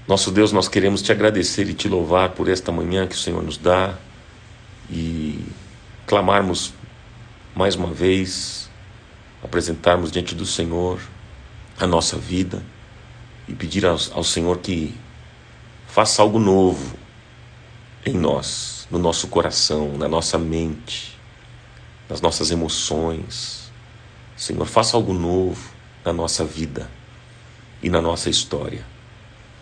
Nosso Deus, nós queremos te agradecer e te louvar por esta manhã que o Senhor nos dá e clamarmos mais uma vez, apresentarmos diante do Senhor a nossa vida e pedir ao Senhor que faça algo novo em nós, no nosso coração, na nossa mente, nas nossas emoções. Senhor, faça algo novo na nossa vida e na nossa história.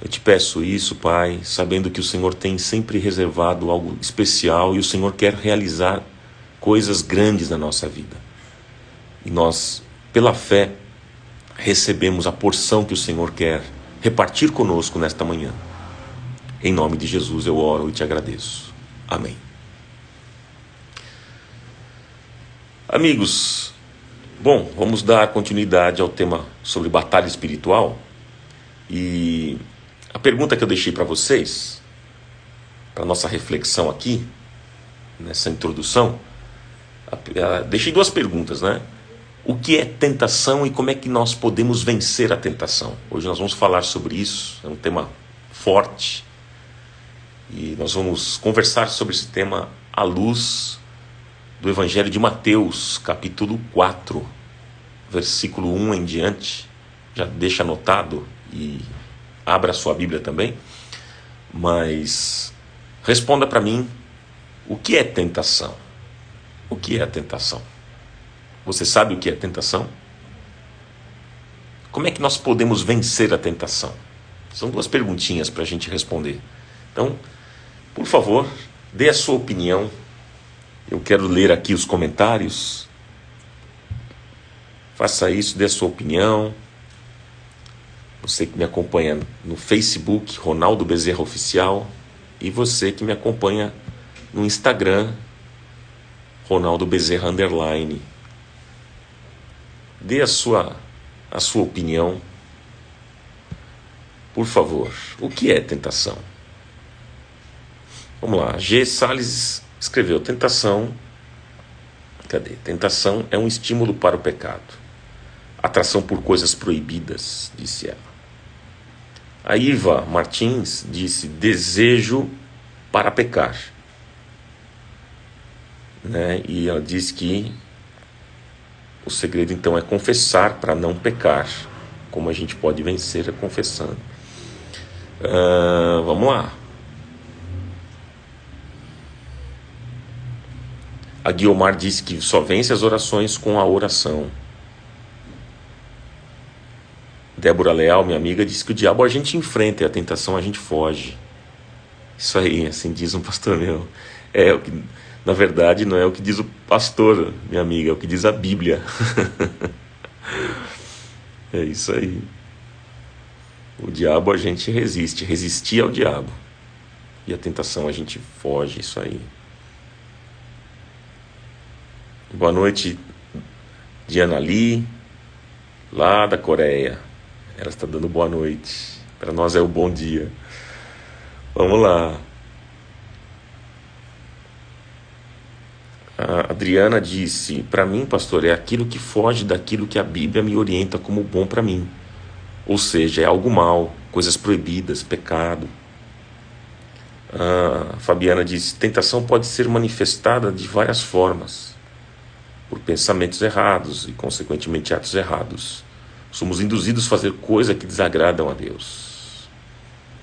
Eu te peço isso, Pai, sabendo que o Senhor tem sempre reservado algo especial e o Senhor quer realizar coisas grandes na nossa vida. E nós, pela fé, recebemos a porção que o Senhor quer repartir conosco nesta manhã. Em nome de Jesus eu oro e te agradeço. Amém. Amigos, bom, vamos dar continuidade ao tema sobre batalha espiritual. E a pergunta que eu deixei para vocês, para nossa reflexão aqui, nessa introdução, deixei duas perguntas, né? O que é tentação e como é que nós podemos vencer a tentação? Hoje nós vamos falar sobre isso, é um tema forte. E nós vamos conversar sobre esse tema à luz do Evangelho de Mateus, capítulo 4, versículo 1 em diante. Já deixa anotado e abra a sua Bíblia também. Mas responda para mim, o que é tentação? O que é a tentação? Você sabe o que é tentação? Como é que nós podemos vencer a tentação? São duas perguntinhas para a gente responder. Então, por favor, dê a sua opinião. Eu quero ler aqui os comentários. Faça isso, dê a sua opinião. Você que me acompanha no Facebook, Ronaldo Bezerra Oficial. E você que me acompanha no Instagram, Ronaldo Bezerra _. Dê a sua opinião. Por favor, o que é tentação? Vamos lá, G. Salles escreveu, tentação é um estímulo para o pecado. Atração por coisas proibidas, disse ela. A Iva Martins disse, desejo para pecar. Né? E ela diz que o segredo então é confessar para não pecar. Como a gente pode vencer é confessando. Vamos lá. A Guiomar disse que só vence as orações com a oração. Débora Leal, minha amiga, disse que o diabo a gente enfrenta e a tentação a gente foge. Isso aí, assim diz um pastor meu. É o que, na verdade, não é o que diz o pastor, minha amiga, é o que diz a Bíblia. É isso aí. O diabo a gente resiste, resistir ao diabo. E a tentação a gente foge, isso aí. Boa noite, Diana Lee, lá da Coreia. Ela está dando boa noite. Para nós é o bom dia. Vamos lá. A Adriana disse, para mim, pastor, é aquilo que foge daquilo que a Bíblia me orienta como bom para mim. Ou seja, é algo mal, coisas proibidas, pecado. A Fabiana disse, tentação pode ser manifestada de várias formas. Por pensamentos errados e, consequentemente, atos errados. Somos induzidos a fazer coisas que desagradam a Deus.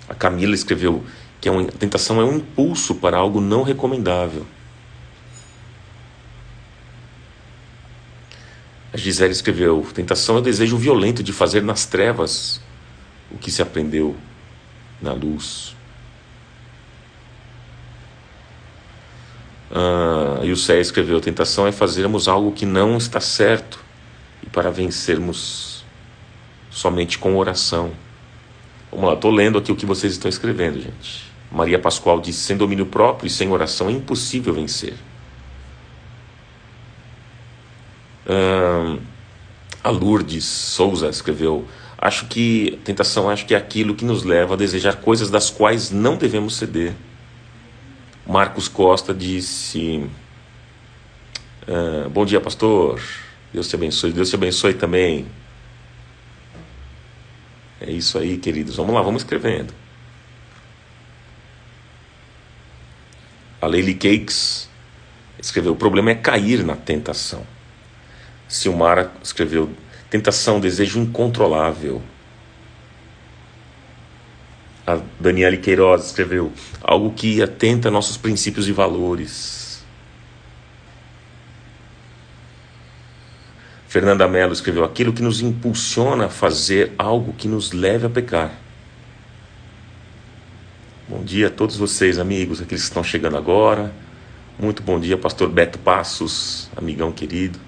A Camila escreveu que a tentação é um impulso para algo não recomendável. A Gisele escreveu, tentação é o desejo violento de fazer nas trevas o que se aprendeu na luz. E o Cé escreveu, tentação é fazermos algo que não está certo e para vencermos somente com oração. Vamos lá, estou lendo aqui o que vocês estão escrevendo, gente. Maria Pascoal disse, sem domínio próprio e sem oração é impossível vencer. A Lourdes Souza escreveu, acho que tentação é aquilo que nos leva a desejar coisas das quais não devemos ceder. Marcos Costa disse, bom dia, pastor, Deus te abençoe também. É isso aí, queridos, vamos lá, vamos escrevendo. A Leili Cakes escreveu: o problema é cair na tentação. Silmara escreveu: tentação, desejo incontrolável. A Daniele Queiroz escreveu: algo que atenta nossos princípios e valores. Fernanda Mello escreveu: aquilo que nos impulsiona a fazer algo que nos leve a pecar. Bom dia a todos vocês, amigos, aqueles que estão chegando agora. Muito bom dia, pastor Beto Passos, amigão querido.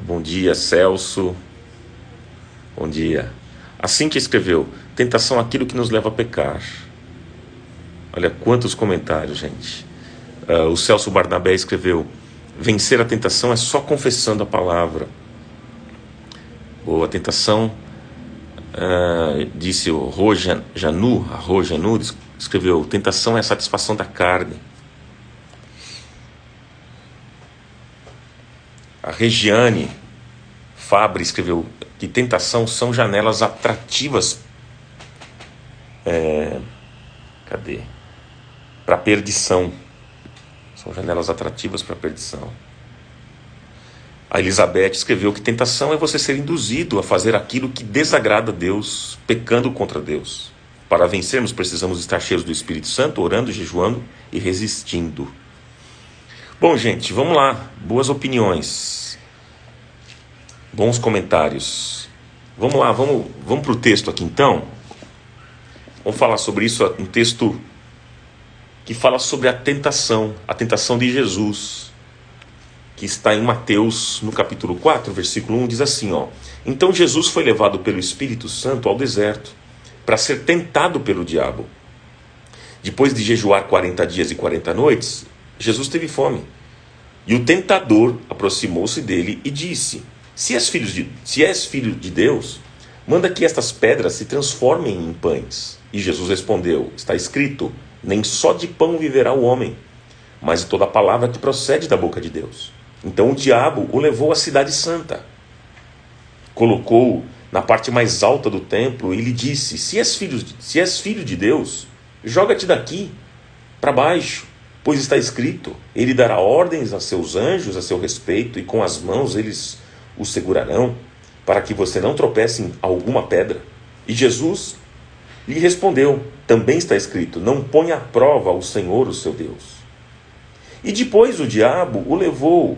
Bom dia, Celso. Bom dia. A Cíntia escreveu: tentação, aquilo que nos leva a pecar. Olha quantos comentários, gente. O Celso Barnabé escreveu: vencer a tentação é só confessando a palavra. Boa, a tentação, disse o Rojanu, escreveu: tentação é a satisfação da carne. A Regiane Fabre escreveu que tentação são janelas atrativas para a perdição. São janelas atrativas para a perdição. A Elizabeth escreveu que tentação é você ser induzido a fazer aquilo que desagrada a Deus, pecando contra Deus. Para vencermos, precisamos estar cheios do Espírito Santo, orando, jejuando e resistindo. Bom, gente, vamos lá. Boas opiniões. Bons comentários. Vamos lá, vamos para o texto aqui então. Vamos falar sobre isso, um texto que fala sobre a tentação de Jesus, que está em Mateus, no capítulo 4, versículo 1, diz assim, ó: então Jesus foi levado pelo Espírito Santo ao deserto, para ser tentado pelo diabo. Depois de jejuar 40 dias e 40 noites, Jesus teve fome. E o tentador aproximou-se dele e disse: se és filho de Deus, manda que estas pedras se transformem em pães. E Jesus respondeu: está escrito, nem só de pão viverá o homem, mas de toda a palavra que procede da boca de Deus. Então o diabo o levou à cidade santa, colocou-o na parte mais alta do templo e lhe disse: se és filho de Deus, joga-te daqui para baixo, pois está escrito, ele dará ordens a seus anjos a seu respeito, e com as mãos eles o segurarão, para que você não tropece em alguma pedra. E Jesus lhe respondeu: também está escrito, não ponha à prova o Senhor, o seu Deus. E depois o diabo o levou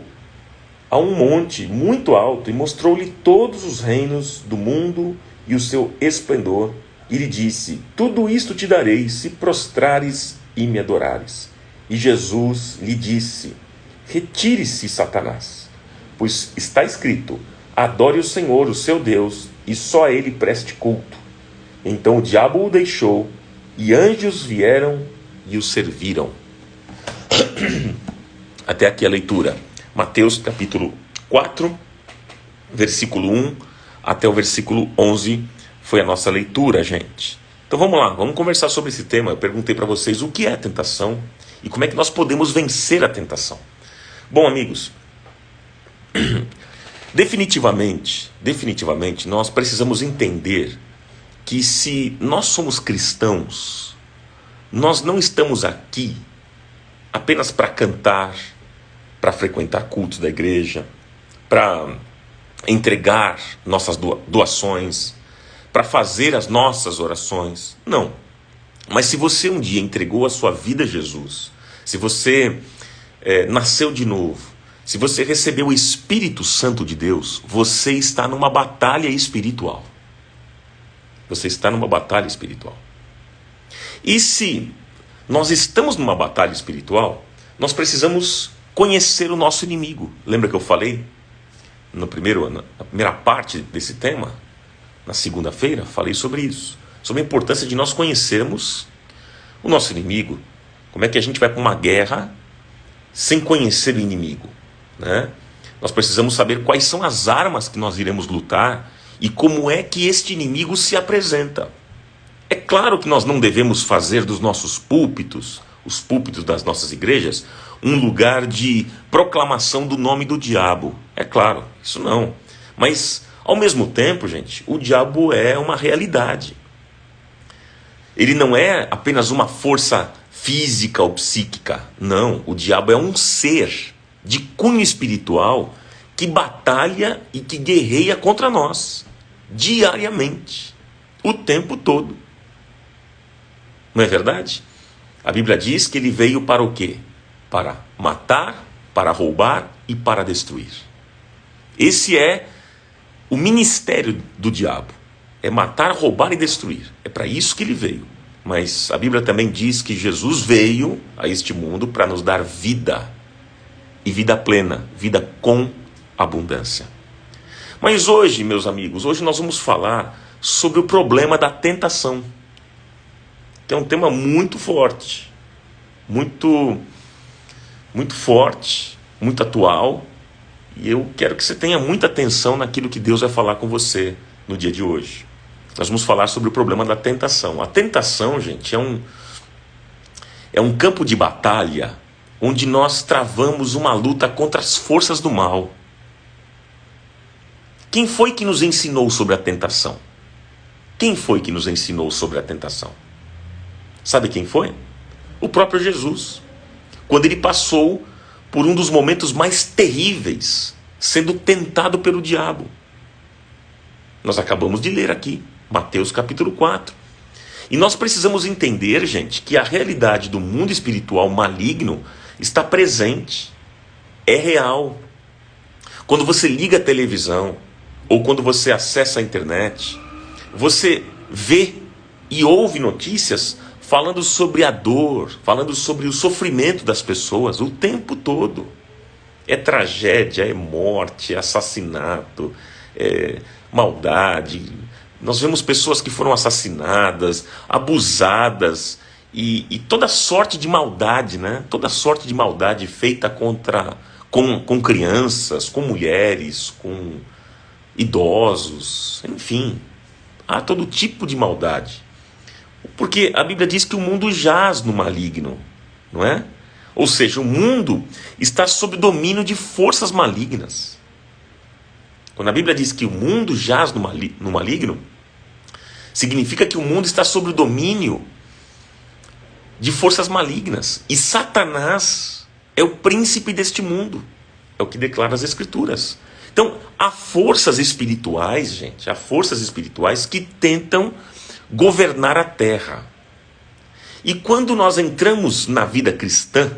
a um monte muito alto e mostrou-lhe todos os reinos do mundo e o seu esplendor, e lhe disse: tudo isto te darei se prostrares e me adorares. E Jesus lhe disse: retire-se, Satanás, pois está escrito, adore o Senhor, o seu Deus, e só a ele preste culto. Então o diabo o deixou, e anjos vieram e o serviram. Até aqui a leitura. Mateus capítulo 4, versículo 1 até o versículo 11 foi a nossa leitura, gente. Então vamos lá, vamos conversar sobre esse tema. Eu perguntei para vocês o que é a tentação e como é que nós podemos vencer a tentação. Bom, amigos, definitivamente nós precisamos entender que se nós somos cristãos, nós não estamos aqui apenas para cantar, para frequentar cultos da igreja, para entregar nossas doações, para fazer as nossas orações. Não. Mas se você um dia entregou a sua vida a Jesus, se você nasceu de novo, se você recebeu o Espírito Santo de Deus, você está numa batalha espiritual. Você está numa batalha espiritual. E se nós estamos numa batalha espiritual, nós precisamos conhecer o nosso inimigo. Lembra que eu falei na primeira parte desse tema? Na segunda-feira, falei sobre isso. Sobre a importância de nós conhecermos o nosso inimigo. Como é que a gente vai para uma guerra sem conhecer o inimigo, né? Nós precisamos saber quais são as armas que nós iremos lutar e como é que este inimigo se apresenta. É claro que nós não devemos fazer dos nossos púlpitos, os púlpitos das nossas igrejas, um lugar de proclamação do nome do diabo. É claro, isso não. Mas, ao mesmo tempo, gente, o diabo é uma realidade. Ele não é apenas uma força física ou psíquica. Não, o diabo é um ser de cunho espiritual que batalha e que guerreia contra nós, diariamente, o tempo todo. Não é verdade? A Bíblia diz que ele veio para o quê? Para matar, para roubar e para destruir. Esse é o ministério do diabo. É matar, roubar e destruir. É para isso que ele veio. Mas a Bíblia também diz que Jesus veio a este mundo para nos dar vida. E vida plena, vida com abundância. Mas hoje, meus amigos, hoje nós vamos falar sobre o problema da tentação. Que é um tema muito forte. Muito forte, muito atual. E eu quero que você tenha muita atenção naquilo que Deus vai falar com você no dia de hoje. Nós vamos falar sobre o problema da tentação. A tentação, gente, é um campo de batalha onde nós travamos uma luta contra as forças do mal. Quem foi que nos ensinou sobre a tentação? Quem foi que nos ensinou sobre a tentação? Sabe quem foi? O próprio Jesus. Quando ele passou por um dos momentos mais terríveis, sendo tentado pelo diabo. Nós acabamos de ler aqui, Mateus capítulo 4. E nós precisamos entender, gente, que a realidade do mundo espiritual maligno está presente, é real. Quando você liga a televisão, ou quando você acessa a internet, você vê e ouve notícias falando sobre a dor, falando sobre o sofrimento das pessoas o tempo todo. É tragédia, é morte, é assassinato, é maldade. Nós vemos pessoas que foram assassinadas, abusadas e toda sorte de maldade, né? Toda sorte de maldade feita com crianças, com mulheres, com idosos, enfim. Há todo tipo de maldade. Porque a Bíblia diz que o mundo jaz no maligno, não é? Ou seja, o mundo está sob domínio de forças malignas. Quando a Bíblia diz que o mundo jaz no maligno, significa que o mundo está sob o domínio de forças malignas. E Satanás é o príncipe deste mundo. É o que declara as Escrituras. Então, há forças espirituais, gente, há forças espirituais que tentam governar a terra. E quando nós entramos na vida cristã,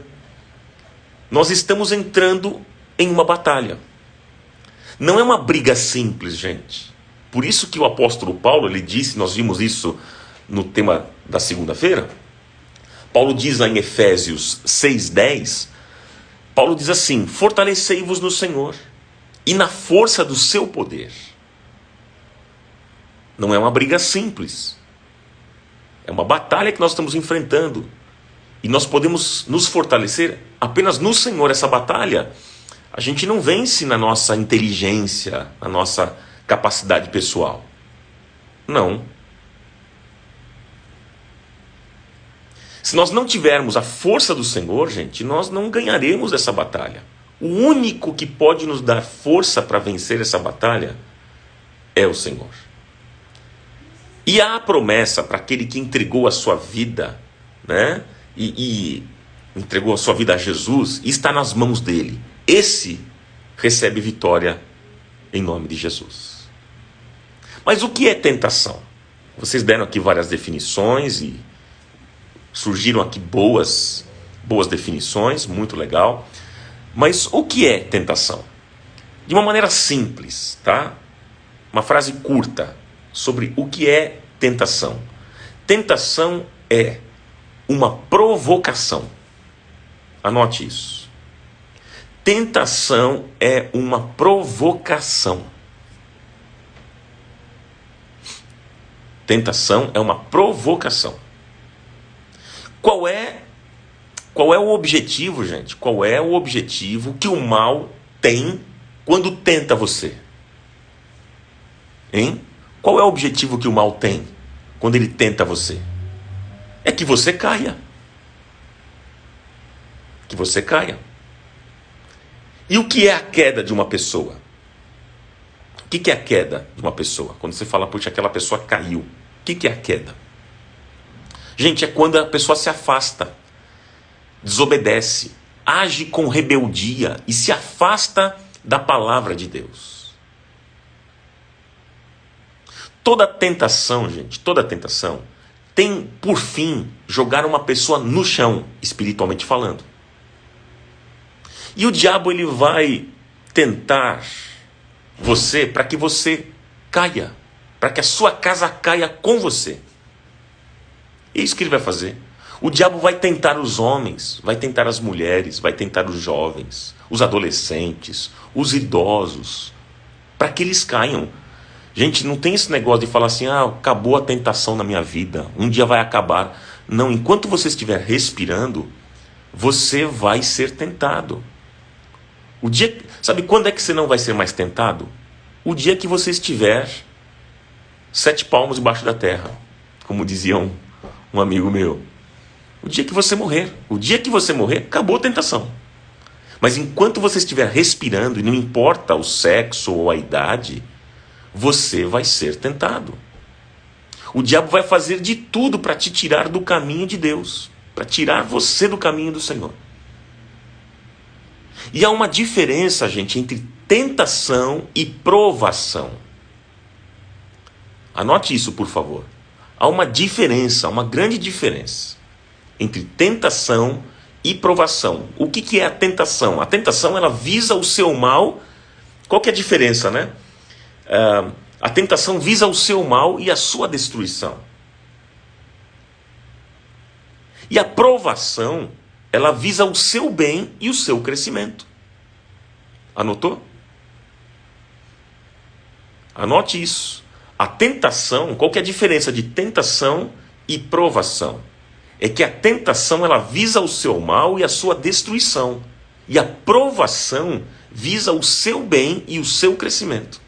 nós estamos entrando em uma batalha. Não é uma briga simples, gente. Por isso que o apóstolo Paulo, ele disse, nós vimos isso no tema da segunda-feira, Paulo diz lá em Efésios 6:10, Paulo diz assim: fortalecei-vos no Senhor e na força do seu poder. Não é uma briga simples. É uma batalha que nós estamos enfrentando. E nós podemos nos fortalecer apenas no Senhor. Essa batalha, a gente não vence na nossa inteligência, na nossa capacidade pessoal. Não. Se nós não tivermos a força do Senhor, gente, nós não ganharemos essa batalha. O único que pode nos dar força para vencer essa batalha é o Senhor. E há a promessa para aquele que entregou a sua vida, né? E entregou a sua vida a Jesus, e está nas mãos dele. Esse recebe vitória em nome de Jesus. Mas o que é tentação? Vocês deram aqui várias definições e surgiram aqui boas definições, muito legal. Mas o que é tentação? De uma maneira simples, tá? Uma frase curta sobre o que é tentação. Tentação é uma provocação. Anote isso. Tentação é uma provocação. Tentação é uma provocação. Qual é o objetivo, gente? Qual é o objetivo que o mal tem quando tenta você? Hein? Qual é o objetivo que o mal tem quando ele tenta você? É que você caia. Que você caia. E o que é a queda de uma pessoa? O que é a queda de uma pessoa? Quando você fala, puxa, aquela pessoa caiu. O que é a queda? Gente, é quando a pessoa se afasta. desobedece, age com rebeldia e se afasta da palavra de Deus. Toda tentação, gente, toda tentação tem por fim jogar uma pessoa no chão, espiritualmente falando. E o diabo ele vai tentar você para que você caia, para que a sua casa caia com você. É isso que ele vai fazer. O diabo vai tentar os homens, vai tentar as mulheres, vai tentar os jovens, os adolescentes, os idosos, para que eles caiam. Gente, não tem esse negócio de falar assim, acabou a tentação na minha vida, um dia vai acabar. Não, enquanto você estiver respirando, você vai ser tentado. Sabe quando é que você não vai ser mais tentado? O dia que você estiver 7 palmos debaixo da terra, como dizia um amigo meu. O dia que você morrer. O dia que você morrer, acabou a tentação. Mas enquanto você estiver respirando, e não importa o sexo ou a idade, você vai ser tentado. O diabo vai fazer de tudo para te tirar do caminho de Deus, para tirar você do caminho do Senhor. E há uma diferença, gente, entre tentação e provação. Anote isso, por favor. Há uma diferença, uma grande diferença entre tentação e provação. O que é a tentação? A tentação, ela visa o seu mal. Qual que é a diferença, né? A tentação visa o seu mal e a sua destruição. E a provação, ela visa o seu bem e o seu crescimento. Anotou? Anote isso. A tentação, qual que é a diferença de tentação e provação? É que a tentação, ela visa o seu mal e a sua destruição. E a provação visa o seu bem e o seu crescimento.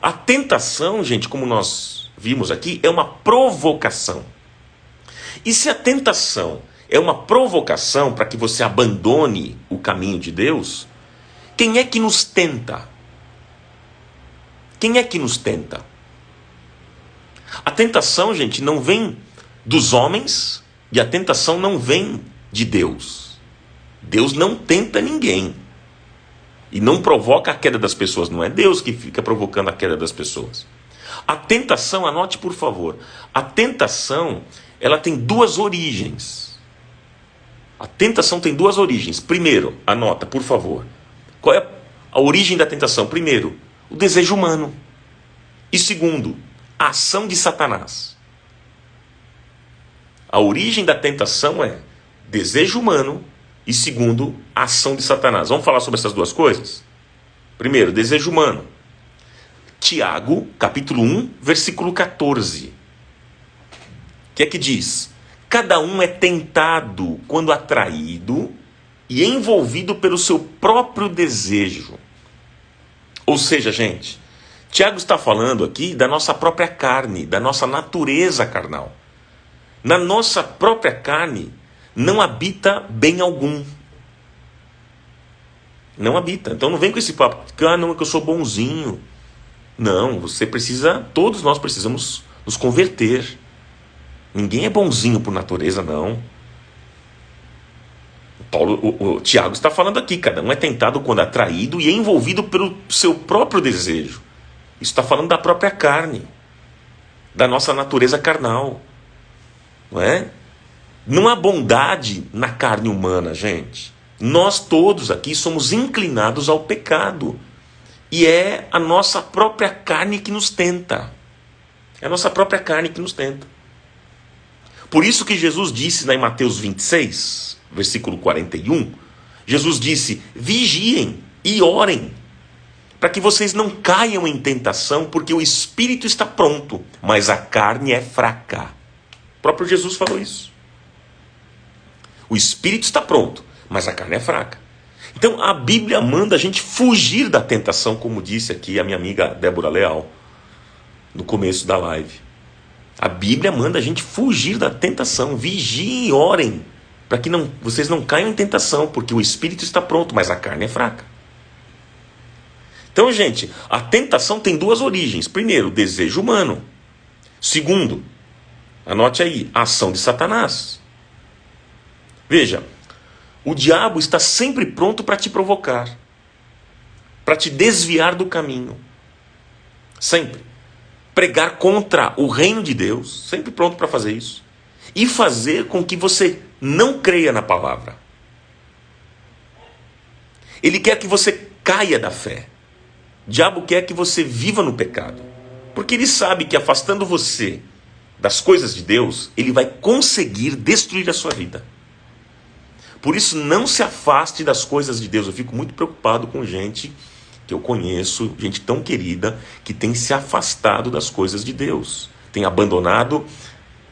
A tentação, gente, como nós vimos aqui, é uma provocação. E se a tentação é uma provocação para que você abandone o caminho de Deus, quem é que nos tenta? Quem é que nos tenta? A tentação, gente, não vem dos homens e a tentação não vem de Deus. Deus não tenta ninguém. E não provoca a queda das pessoas. Não é Deus que fica provocando a queda das pessoas. A tentação, anote por favor. A tentação, ela tem 2 origens. A tentação tem 2 origens. Primeiro, anota por favor. Qual é a origem da tentação? Primeiro, o desejo humano. E segundo, a ação de Satanás. A origem da tentação é desejo humano e segundo, a ação de Satanás. Vamos falar sobre essas 2 coisas? Primeiro, desejo humano. Tiago, capítulo 1, versículo 14. O que é que diz? Cada um é tentado quando atraído e envolvido pelo seu próprio desejo. Ou seja, gente, Tiago está falando aqui da nossa própria carne, da nossa natureza carnal. Na nossa própria carne não habita bem algum. Não habita. Então não vem com esse papo, não, é que eu sou bonzinho. Não, você precisa, todos nós precisamos nos converter. Ninguém é bonzinho por natureza, não. O Tiago está falando aqui, cada um é tentado quando atraído e envolvido pelo seu próprio desejo. Isso está falando da própria carne, da nossa natureza carnal. Não é? Não há bondade na carne humana, gente. Nós todos aqui somos inclinados ao pecado. E é a nossa própria carne que nos tenta. É a nossa própria carne que nos tenta. Por isso que Jesus disse em Mateus 26, versículo 41, Jesus disse, vigiem e orem, para que vocês não caiam em tentação, porque o espírito está pronto, mas a carne é fraca. O próprio Jesus falou isso. O espírito está pronto, mas a carne é fraca. Então a Bíblia manda a gente fugir da tentação, como disse aqui a minha amiga Débora Leal, no começo da live. A Bíblia manda a gente fugir da tentação. Vigiem e orem, para que vocês não caiam em tentação, porque o espírito está pronto, mas a carne é fraca. Então, gente, a tentação tem 2 origens. Primeiro, o desejo humano. Segundo, anote aí, a ação de Satanás. Veja, o diabo está sempre pronto para te provocar, para te desviar do caminho. Sempre. Pregar contra o reino de Deus, sempre pronto para fazer isso. E fazer com que você não creia na palavra. Ele quer que você caia da fé. O diabo quer que você viva no pecado. Porque ele sabe que afastando você das coisas de Deus, ele vai conseguir destruir a sua vida. Por isso, não se afaste das coisas de Deus. Eu fico muito preocupado com gente que eu conheço, gente tão querida, que tem se afastado das coisas de Deus. Tem abandonado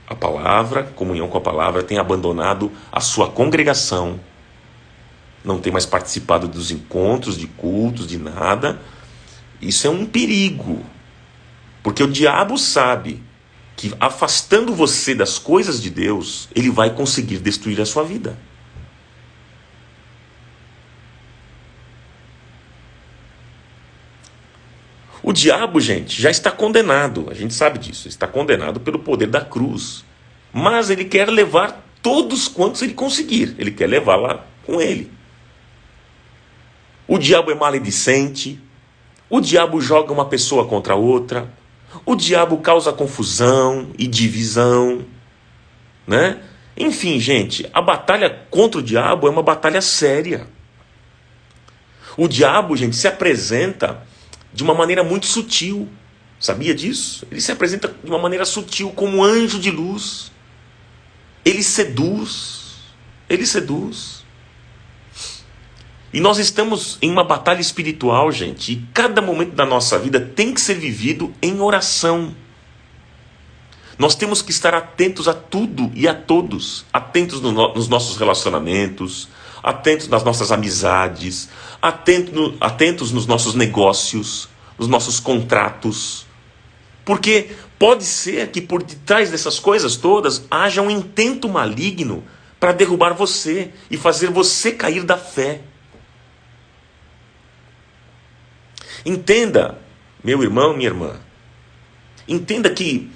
a palavra, comunhão com a palavra, tem abandonado a sua congregação. Não tem mais participado dos encontros, de cultos, de nada. Isso é um perigo. Porque o diabo sabe que afastando você das coisas de Deus, ele vai conseguir destruir a sua vida. O diabo, gente, já está condenado. A gente sabe disso. Está condenado pelo poder da cruz. Mas ele quer levar todos quantos ele conseguir. Ele quer levar lá com ele. O diabo é maledicente. O diabo joga uma pessoa contra outra. O diabo causa confusão e divisão, né? Enfim, gente, a batalha contra o diabo é uma batalha séria. O diabo, gente, se apresenta de uma maneira muito sutil. Sabia disso? Ele se apresenta de uma maneira sutil, como anjo de luz. Ele seduz. Ele seduz. E nós estamos em uma batalha espiritual, gente. E cada momento da nossa vida tem que ser vivido em oração. Nós temos que estar atentos a tudo e a todos. Atentos nos nossos relacionamentos, atentos nas nossas amizades, atentos nos nossos negócios, nos nossos contratos. Porque pode ser que por detrás dessas coisas todas haja um intento maligno para derrubar você e fazer você cair da fé. Entenda, meu irmão, minha irmã, entenda que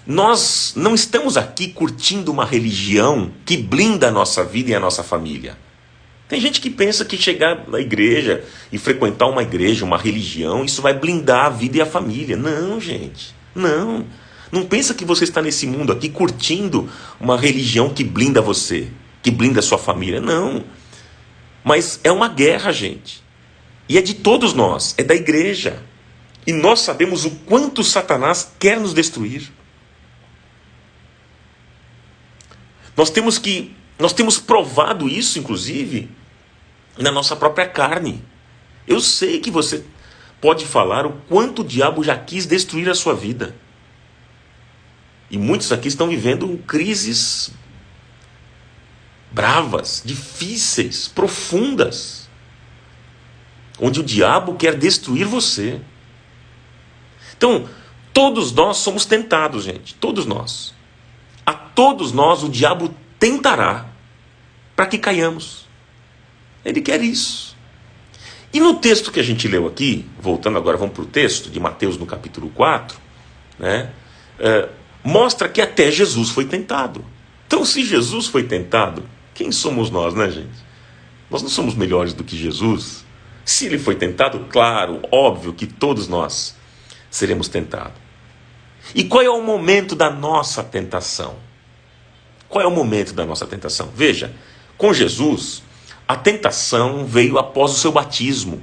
nós não estamos aqui curtindo uma religião que blinda a nossa vida e a nossa família. Tem gente que pensa que chegar na igreja e frequentar uma igreja, uma religião, isso vai blindar a vida e a família. Não, gente, não. Não pensa que você está nesse mundo aqui curtindo uma religião que blinda você, que blinda a sua família. Não. Mas é uma guerra, gente. E é de todos nós, é da igreja. E nós sabemos o quanto Satanás quer nos destruir. Nós temos provado isso, inclusive, na nossa própria carne. Eu sei que você pode falar o quanto o diabo já quis destruir a sua vida. E muitos aqui estão vivendo crises bravas, difíceis, profundas, onde o diabo quer destruir você. Então, todos nós somos tentados, gente. Todos nós. A todos nós o diabo tentará para que caiamos. Ele quer isso. E no texto que a gente leu aqui, voltando agora, vamos para o texto de Mateus no capítulo 4, né? Mostra que até Jesus foi tentado. Então, se Jesus foi tentado, quem somos nós, né, gente? Nós não somos melhores do que Jesus. Se ele foi tentado, claro, óbvio que todos nós seremos tentados. E qual é o momento da nossa tentação? Qual é o momento da nossa tentação? Veja, com Jesus, a tentação veio após o seu batismo.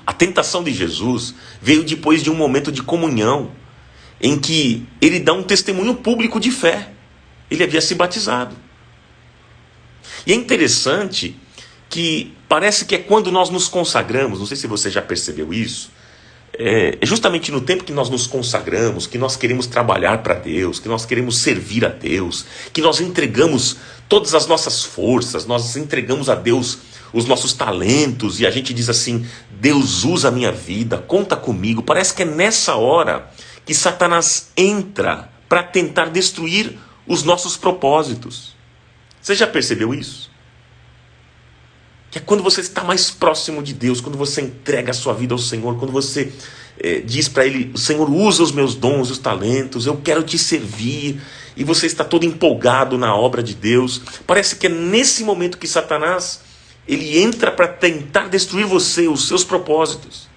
A tentação de Jesus veio depois de um momento de comunhão, em que ele dá um testemunho público de fé. Ele havia se batizado. E é interessante que parece que é quando nós nos consagramos, não sei se você já percebeu isso, é justamente no tempo que nós nos consagramos, que nós queremos trabalhar para Deus, que nós queremos servir a Deus, que nós entregamos todas as nossas forças, nós entregamos a Deus os nossos talentos, e a gente diz assim: Deus usa a minha vida, conta comigo. Parece que é nessa hora que Satanás entra para tentar destruir os nossos propósitos. Você já percebeu isso? Que é quando você está mais próximo de Deus, quando você entrega a sua vida ao Senhor, quando você diz para ele: Senhor, usa os meus dons, os talentos, eu quero te servir, e você está todo empolgado na obra de Deus. Parece que é nesse momento que Satanás ele entra para tentar destruir você, os seus propósitos.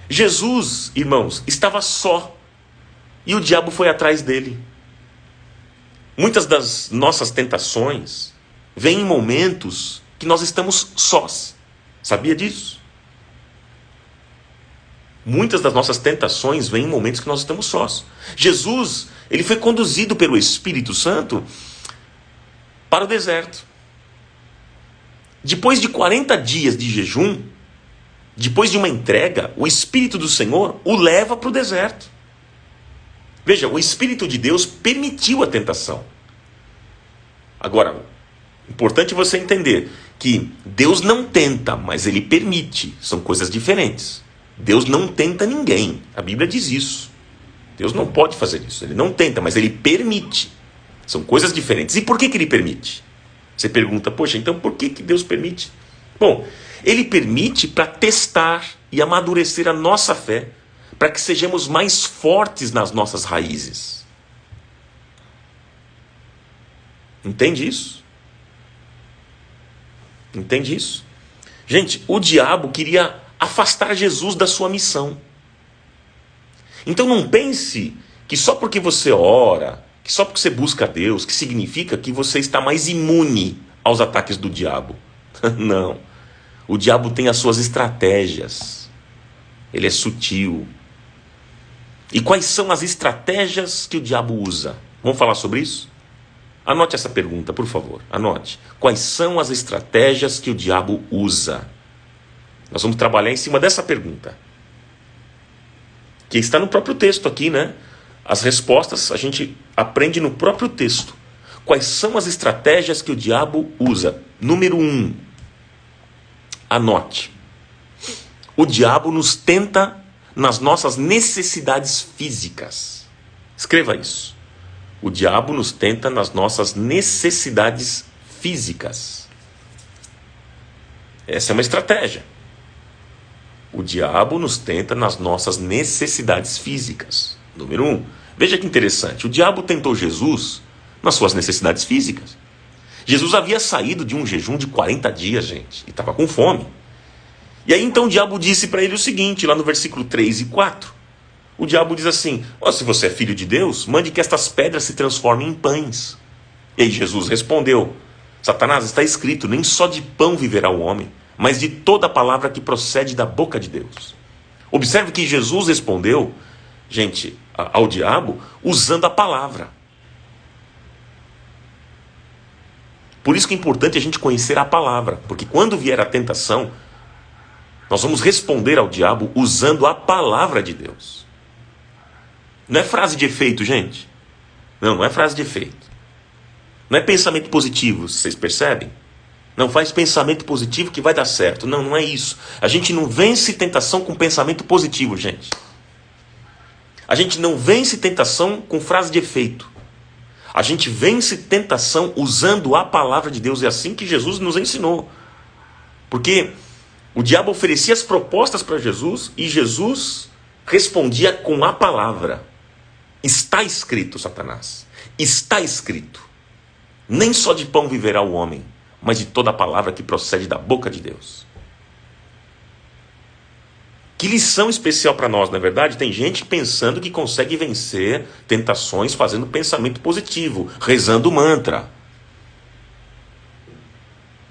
Jesus, irmãos, estava só, e o diabo foi atrás dele. Muitas das nossas tentações vêm em momentos que nós estamos sós. Sabia disso? Muitas das nossas tentações vêm em momentos que nós estamos sós. Jesus, ele foi conduzido pelo Espírito Santo para o deserto. Depois de 40 dias de jejum, depois de uma entrega, o Espírito do Senhor o leva para o deserto. Veja, o Espírito de Deus permitiu a tentação. Agora, importante você entender que Deus não tenta, mas Ele permite. São coisas diferentes. Deus não tenta ninguém. A Bíblia diz isso. Deus não pode fazer isso. Ele não tenta, mas Ele permite. São coisas diferentes. E por que Ele permite? Você pergunta, poxa, então por que Deus permite? Bom, Ele permite para testar e amadurecer a nossa fé, para que sejamos mais fortes nas nossas raízes. Entende isso? Entende isso? Gente, o diabo queria afastar Jesus da sua missão. Então não pense que só porque você ora, que só porque você busca a Deus, que significa que você está mais imune aos ataques do diabo. Não. O diabo tem as suas estratégias. Ele é sutil. E quais são as estratégias que o diabo usa? Vamos falar sobre isso? Anote essa pergunta, por favor. Anote. Quais são as estratégias que o diabo usa? Nós vamos trabalhar em cima dessa pergunta, que está no próprio texto aqui, né? As respostas a gente aprende no próprio texto. Quais são as estratégias que o diabo usa? Número 1. Anote. O diabo nos tenta nas nossas necessidades físicas. Escreva isso. O diabo nos tenta nas nossas necessidades físicas. Essa é uma estratégia. O diabo nos tenta nas nossas necessidades físicas. Número 1. Veja que interessante. O diabo tentou Jesus nas suas necessidades físicas. Jesus havia saído de um jejum de 40 dias, gente, e estava com fome. E aí então o diabo disse para ele o seguinte, lá no versículo 3 e 4. O diabo diz assim: se você é filho de Deus, mande que estas pedras se transformem em pães. E aí Jesus respondeu: Satanás, está escrito, nem só de pão viverá o homem, mas de toda a palavra que procede da boca de Deus. Observe que Jesus respondeu, gente, ao diabo, usando a palavra. Por isso que é importante a gente conhecer a palavra, porque quando vier a tentação, nós vamos responder ao diabo usando a palavra de Deus. Não é frase de efeito, gente. Não é frase de efeito. Não é pensamento positivo, vocês percebem? Não faz pensamento positivo que vai dar certo. Não, não é isso. A gente não vence tentação com pensamento positivo, gente. A gente não vence tentação com frase de efeito. A gente vence tentação usando a palavra de Deus. É assim que Jesus nos ensinou. Porque o diabo oferecia as propostas para Jesus e Jesus respondia com a palavra. Está escrito, Satanás. Está escrito. Nem só de pão viverá o homem, mas de toda a palavra que procede da boca de Deus. Que lição especial para nós, não é verdade? Tem gente pensando que consegue vencer tentações fazendo pensamento positivo, rezando mantra.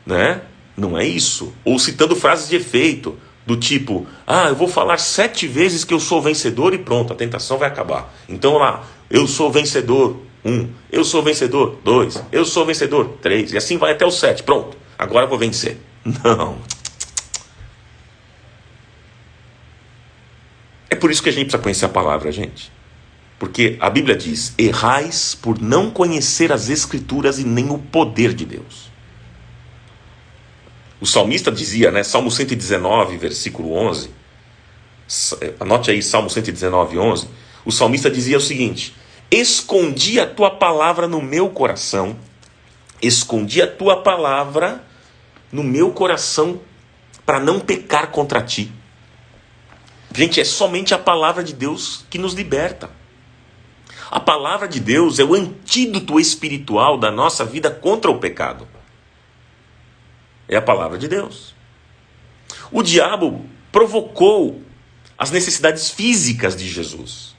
Né? Não é isso. Ou citando frases de efeito, do tipo, eu vou falar 7 vezes que eu sou vencedor e pronto, a tentação vai acabar. Então lá, eu sou vencedor 1, eu sou vencedor 2, eu sou vencedor 3, e assim vai até o 7, pronto, agora eu vou vencer. Não. É por isso que a gente precisa conhecer a palavra, gente. Porque a Bíblia diz, errais por não conhecer as Escrituras e nem o poder de Deus. O salmista dizia, né, Salmo 119, versículo 11, anote aí Salmo 119, 11, o salmista dizia o seguinte: escondi a tua palavra no meu coração, escondi a tua palavra no meu coração para não pecar contra ti. Gente, é somente a palavra de Deus que nos liberta. A palavra de Deus é o antídoto espiritual da nossa vida contra o pecado. É a palavra de Deus. O diabo provocou as necessidades físicas de Jesus.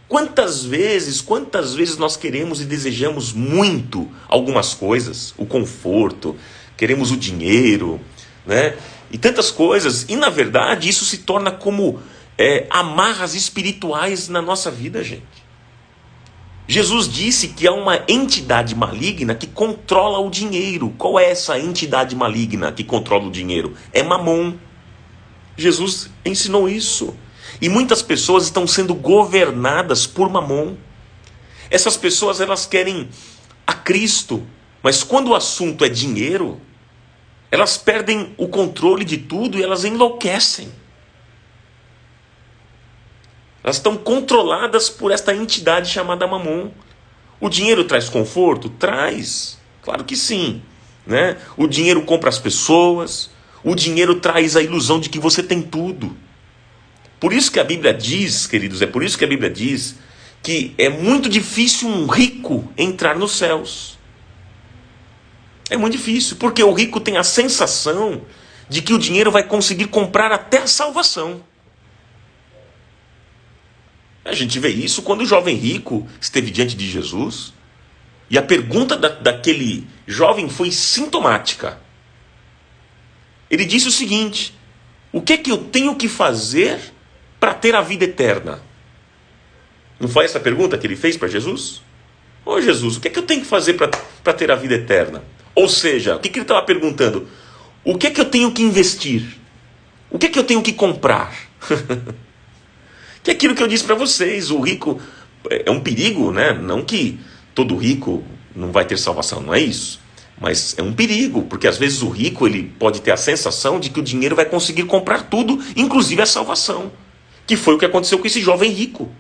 Quantas vezes nós queremos e desejamos muito algumas coisas, o conforto, queremos o dinheiro, né? E tantas coisas, e na verdade isso se torna como amarras espirituais na nossa vida, gente. Jesus disse que há uma entidade maligna que controla o dinheiro. Qual é essa entidade maligna que controla o dinheiro? É Mamon. Jesus ensinou isso. E muitas pessoas estão sendo governadas por Mamon. Essas pessoas, elas querem a Cristo, mas quando o assunto é dinheiro, elas perdem o controle de tudo e elas enlouquecem. Elas estão controladas por esta entidade chamada Mamon. O dinheiro traz conforto? Traz. Claro que sim, né? O dinheiro compra as pessoas. O dinheiro traz a ilusão de que você tem tudo. Por isso que a Bíblia diz, queridos, é por isso que a Bíblia diz que é muito difícil um rico entrar nos céus. É muito difícil, porque o rico tem a sensação de que o dinheiro vai conseguir comprar até a salvação. A gente vê isso quando o jovem rico esteve diante de Jesus e a pergunta daquele jovem foi sintomática. Ele disse o seguinte: o que é que eu tenho que fazer para ter a vida eterna? Não foi essa a pergunta que ele fez para Jesus? Ô Jesus, o que é que eu tenho que fazer para ter a vida eterna? Ou seja, o que ele estava perguntando? O que é que eu tenho que investir? O que é que eu tenho que comprar? Que é aquilo que eu disse para vocês, o rico é um perigo, né? Não que todo rico não vai ter salvação, não é isso. Mas é um perigo, porque às vezes o rico ele pode ter a sensação de que o dinheiro vai conseguir comprar tudo, inclusive a salvação. Que foi o que aconteceu com esse jovem rico.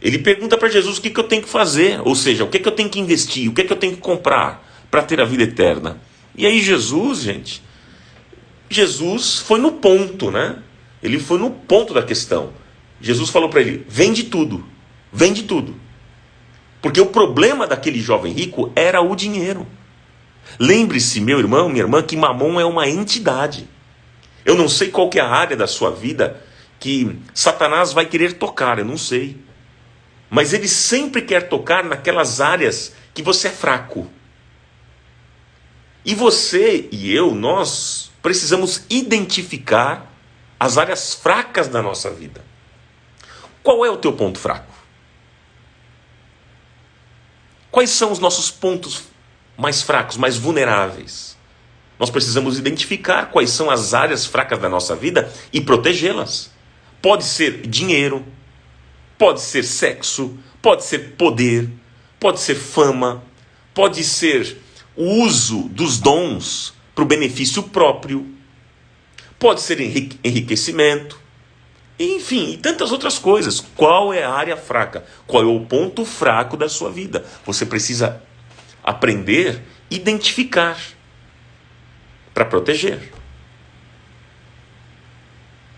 Ele pergunta para Jesus o que eu tenho que fazer, ou seja, o que eu tenho que investir, o que eu tenho que comprar para ter a vida eterna. E aí Jesus foi no ponto, né? Ele foi no ponto da questão. Jesus falou para ele: vende tudo, vende tudo. Porque o problema daquele jovem rico era o dinheiro. Lembre-se, meu irmão, minha irmã, que Mamon é uma entidade. Eu não sei qual que é a área da sua vida que Satanás vai querer tocar, eu não sei. Mas ele sempre quer tocar naquelas áreas que você é fraco. E você e eu, nós precisamos identificar as áreas fracas da nossa vida. Qual é o teu ponto fraco? Quais são os nossos pontos mais fracos, mais vulneráveis? Nós precisamos identificar quais são as áreas fracas da nossa vida e protegê-las. Pode ser dinheiro, pode ser sexo, pode ser poder, pode ser fama, pode ser o uso dos dons para o benefício próprio, pode ser enriquecimento, enfim, e tantas outras coisas. Qual é a área fraca? Qual é o ponto fraco da sua vida? Você precisa aprender, identificar, para proteger.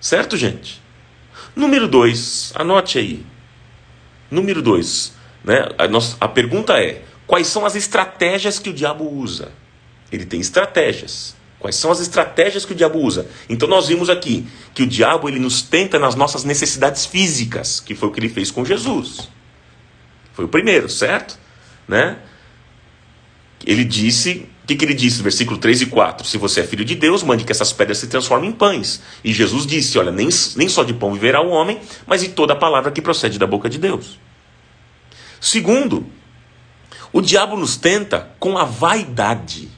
Certo, gente? Número 2, anote aí. Número 2, né? A pergunta é: quais são as estratégias que o diabo usa? Ele tem estratégias. Quais são as estratégias que o diabo usa? Então nós vimos aqui que o diabo ele nos tenta nas nossas necessidades físicas, que foi o que ele fez com Jesus. Foi o primeiro, certo? Né? Ele disse, o que ele disse? Versículo 3 e 4. Se você é filho de Deus, mande que essas pedras se transformem em pães. E Jesus disse, olha, nem só de pão viverá o homem, mas de toda a palavra que procede da boca de Deus. Segundo, o diabo nos tenta com a vaidade.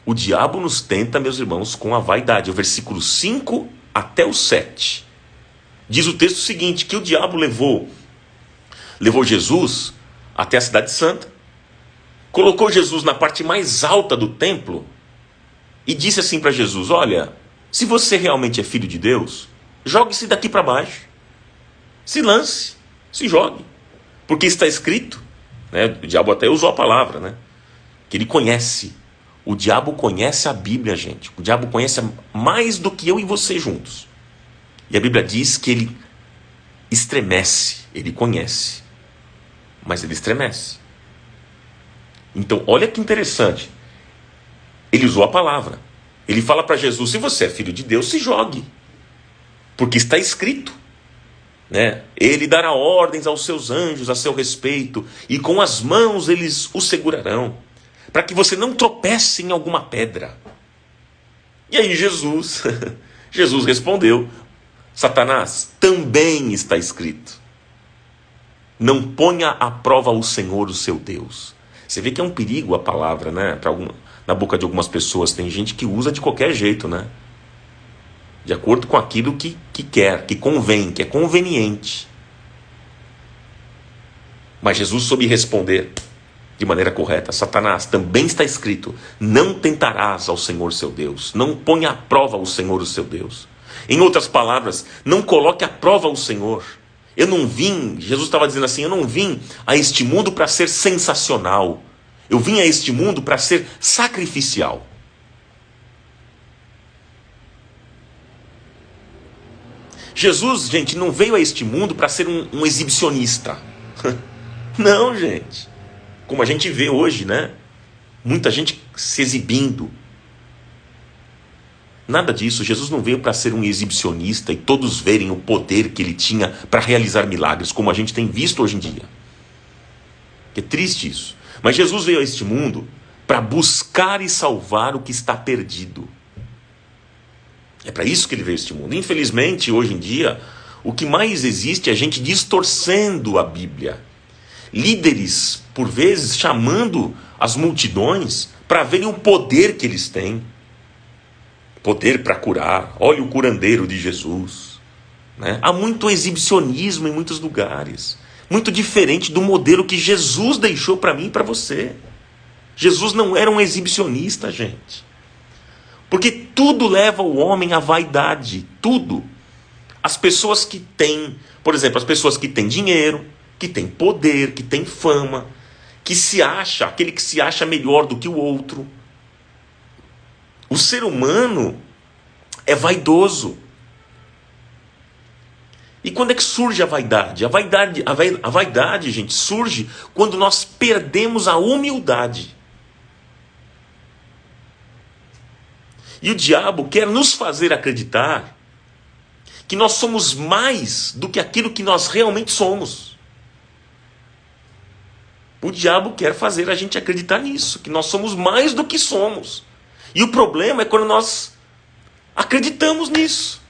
O diabo nos tenta, meus irmãos, com a vaidade. O versículo 5 até o 7. Diz o texto seguinte, que o diabo levou Jesus até a cidade santa, colocou Jesus na parte mais alta do templo e disse assim para Jesus: olha, se você realmente é filho de Deus, jogue-se daqui para baixo. Se lance, se jogue. Porque está escrito, né, o diabo até usou a palavra, né, que ele conhece O diabo conhece a Bíblia, gente. O diabo conhece mais do que eu e você juntos. E a Bíblia diz que ele estremece, ele conhece, mas ele estremece. Então, olha que interessante. Ele usou a palavra. Ele fala para Jesus: se você é filho de Deus, se jogue. Porque está escrito, né? Ele dará ordens aos seus anjos a seu respeito, e com as mãos eles o segurarão, para que você não tropece em alguma pedra. E aí Jesus respondeu: Satanás, também está escrito: não ponha à prova o Senhor, o seu Deus. Você vê que é um perigo a palavra, né? Na boca de algumas pessoas. Tem gente que usa de qualquer jeito, né? De acordo com aquilo que quer, que convém, que é conveniente. Mas Jesus soube responder de maneira correta: Satanás, também está escrito: não tentarás ao Senhor seu Deus. Não ponha à prova o Senhor, o seu Deus. Em outras palavras, não coloque à prova o Senhor. Eu não vim, Jesus estava dizendo assim, eu não vim a este mundo para ser sensacional. Eu vim a este mundo para ser sacrificial. Jesus, gente, não veio a este mundo para ser um exibicionista. Não, gente. Como a gente vê hoje, né? Muita gente se exibindo. Nada disso. Jesus não veio para ser um exibicionista e todos verem o poder que ele tinha para realizar milagres, como a gente tem visto hoje em dia. É triste isso. Mas Jesus veio a este mundo para buscar e salvar o que está perdido. É para isso que ele veio a este mundo. Infelizmente, hoje em dia, o que mais existe é gente distorcendo a Bíblia. Líderes, por vezes, chamando as multidões para verem o poder que eles têm. Poder para curar. Olha o curandeiro de Jesus. Né? Há muito exibicionismo em muitos lugares. Muito diferente do modelo que Jesus deixou para mim e para você. Jesus não era um exibicionista, gente. Porque tudo leva o homem à vaidade. Tudo. As pessoas que têm, por exemplo, as pessoas que têm dinheiro, que têm poder, que têm fama, que se acha, aquele que se acha melhor do que o outro. O ser humano é vaidoso. E quando é que surge a vaidade? A vaidade, gente, surge quando nós perdemos a humildade. E o diabo quer nos fazer acreditar que nós somos mais do que aquilo que nós realmente somos. O diabo quer fazer a gente acreditar nisso, que nós somos mais do que somos. E o problema é quando nós acreditamos nisso.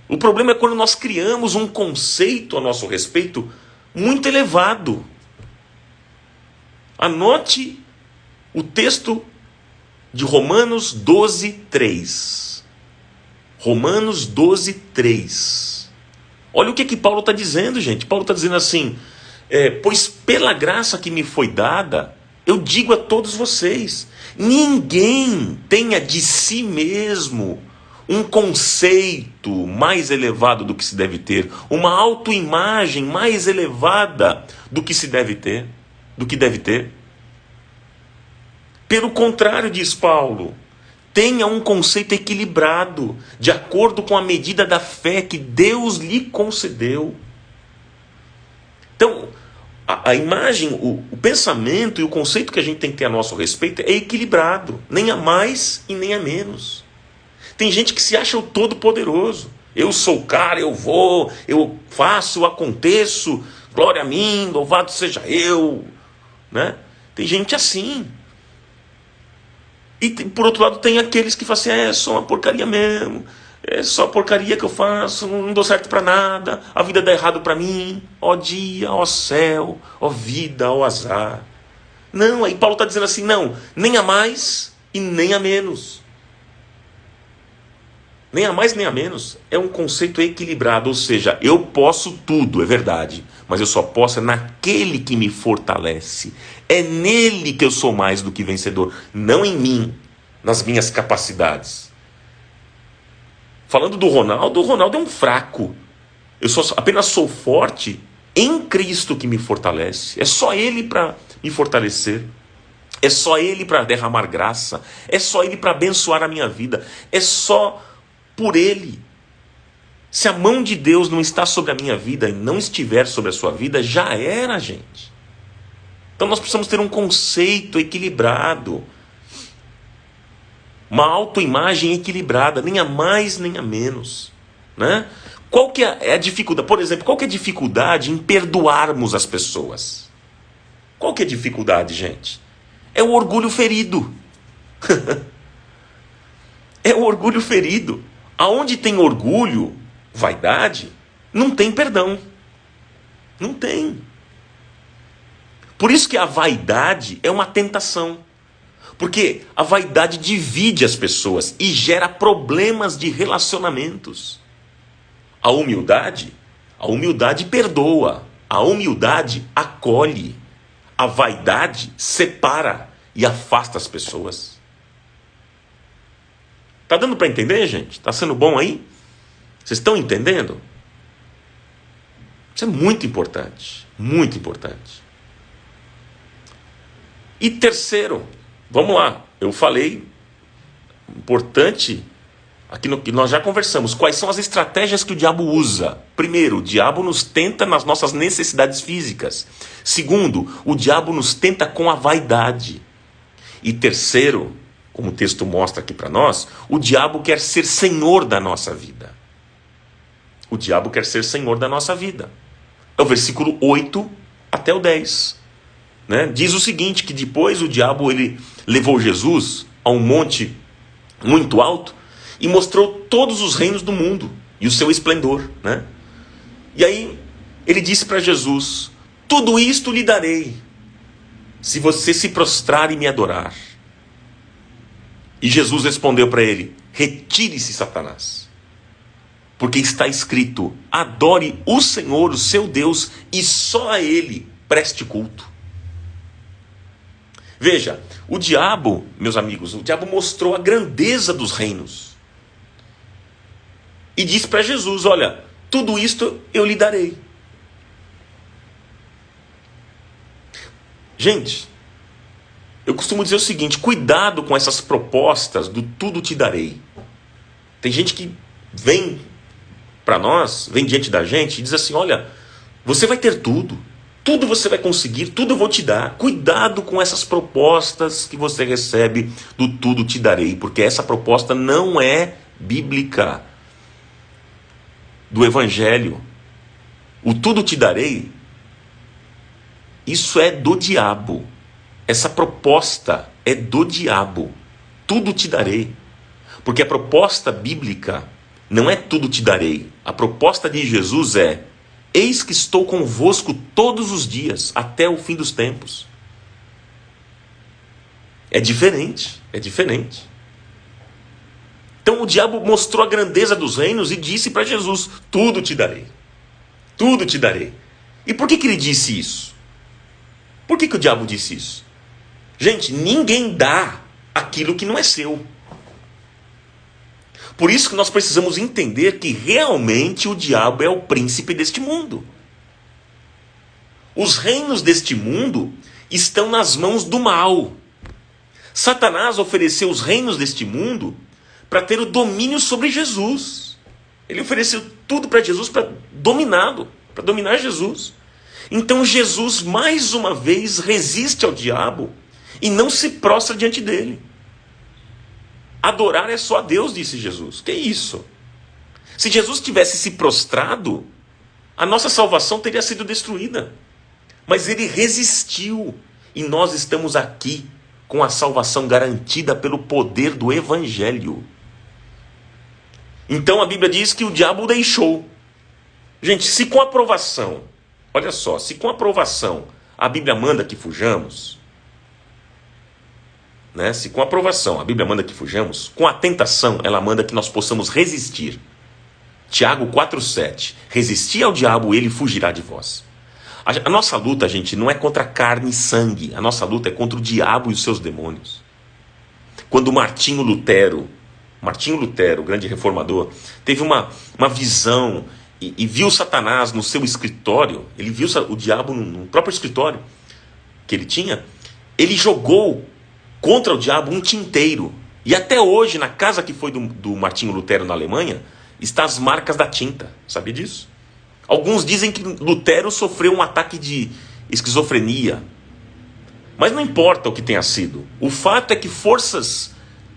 O problema é quando nós criamos um conceito a nosso respeito muito elevado. Anote o texto de Romanos 12, 3. Romanos 12, 3. Olha o que Paulo está dizendo, gente. Paulo está dizendo assim: pois pela graça que me foi dada, eu digo a todos vocês, ninguém tenha de si mesmo um conceito mais elevado do que se deve ter, uma autoimagem mais elevada do que se deve ter, do que deve ter. Pelo contrário, diz Paulo, tenha um conceito equilibrado, de acordo com a medida da fé que Deus lhe concedeu. Então, a imagem, o pensamento e o conceito que a gente tem que ter a nosso respeito é equilibrado, nem a mais e nem a menos. Tem gente que se acha o todo-poderoso. Eu sou o cara, eu vou, eu faço, eu aconteço, glória a mim, louvado seja eu. Né? Tem gente assim. E por outro lado tem aqueles que falam assim, é só uma porcaria mesmo, é só porcaria que eu faço, não dou certo pra nada, a vida dá errado pra mim, ó dia, ó céu, ó vida, ó azar. Não, aí Paulo está dizendo assim, não, nem a mais e nem a menos. Nem a mais nem a menos, é um conceito equilibrado, ou seja, eu posso tudo, é verdade, mas eu só posso naquele que me fortalece. É nele que eu sou mais do que vencedor, não em mim, nas minhas capacidades. Falando do Ronaldo, o Ronaldo é um fraco. Eu apenas sou forte em Cristo que me fortalece. É só ele para me fortalecer. É só Ele para derramar graça. É só Ele para abençoar a minha vida. É só por Ele. Se a mão de Deus não está sobre a minha vida e não estiver sobre a sua vida, já era, gente. Então nós precisamos ter um conceito equilibrado. Uma autoimagem equilibrada, nem a mais nem a menos. Né? Qual que é a dificuldade? Por exemplo, qual que é a dificuldade em perdoarmos as pessoas? Qual que é a dificuldade, gente? É o orgulho ferido. É o orgulho ferido. Aonde tem orgulho, vaidade, não tem perdão. Não tem. Por isso que a vaidade é uma tentação. Porque a vaidade divide as pessoas e gera problemas de relacionamentos. A humildade perdoa. A humildade acolhe. A vaidade separa e afasta as pessoas. Tá dando para entender, gente? Tá sendo bom aí? Vocês estão entendendo? Isso é muito importante. Muito importante. E terceiro, vamos lá. Eu falei, importante, aqui no que nós já conversamos, quais são as estratégias que o diabo usa. Primeiro, o diabo nos tenta nas nossas necessidades físicas. Segundo, o diabo nos tenta com a vaidade. E terceiro, como o texto mostra aqui para nós, o diabo quer ser senhor da nossa vida. O diabo quer ser senhor da nossa vida. É o versículo 8 até o 10. Né? Diz o seguinte, que depois o diabo ele levou Jesus a um monte muito alto e mostrou todos os reinos do mundo e o seu esplendor. Né? E aí ele disse para Jesus, tudo isto lhe darei, se você se prostrar e me adorar. E Jesus respondeu para ele, retire-se, Satanás. Porque está escrito, adore o Senhor, o seu Deus, e só a Ele preste culto. Veja, o diabo, meus amigos, o diabo mostrou a grandeza dos reinos. E disse para Jesus, olha, tudo isto eu lhe darei. Gente, eu costumo dizer o seguinte, cuidado com essas propostas do tudo te darei. Tem gente que vem para nós, vem diante da gente e diz assim, olha, você vai ter tudo. Tudo você vai conseguir, tudo eu vou te dar. Cuidado com essas propostas que você recebe do tudo te darei, porque essa proposta não é bíblica, do Evangelho. O tudo te darei, isso é do diabo. Essa proposta é do diabo. Tudo te darei. Porque a proposta bíblica não é tudo te darei. A proposta de Jesus é, eis que estou convosco todos os dias, até o fim dos tempos. É diferente, é diferente. Então o diabo mostrou a grandeza dos reinos e disse para Jesus, tudo te darei. Tudo te darei. E por que ele disse isso? Por que o diabo disse isso? Gente, ninguém dá aquilo que não é seu. Por isso que nós precisamos entender que realmente o diabo é o príncipe deste mundo. Os reinos deste mundo estão nas mãos do mal. Satanás ofereceu os reinos deste mundo para ter o domínio sobre Jesus. Ele ofereceu tudo para Jesus para dominá-lo, para dominar Jesus. Então Jesus mais uma vez resiste ao diabo e não se prostra diante dele. Adorar é só a Deus, disse Jesus. Que isso? Se Jesus tivesse se prostrado, a nossa salvação teria sido destruída. Mas ele resistiu. E nós estamos aqui com a salvação garantida pelo poder do Evangelho. Então a Bíblia diz que o diabo o deixou. Gente, se com aprovação, olha só, se com aprovação a Bíblia manda que fujamos, né? Se com aprovação a Bíblia manda que fujamos, com a tentação ela manda que nós possamos resistir. Tiago 4,7, resisti ao diabo, ele fugirá de vós. A nossa luta, gente, não é contra carne e sangue, a nossa luta é contra o diabo e os seus demônios. Quando Martinho Lutero, o grande reformador, teve uma visão e viu Satanás no seu escritório, ele viu o diabo no próprio escritório que ele tinha, ele jogou contra o diabo um tinteiro. E até hoje, na casa que foi do Martinho Lutero na Alemanha, estão as marcas da tinta. Sabia disso? Alguns dizem que Lutero sofreu um ataque de esquizofrenia. Mas não importa o que tenha sido. O fato é que forças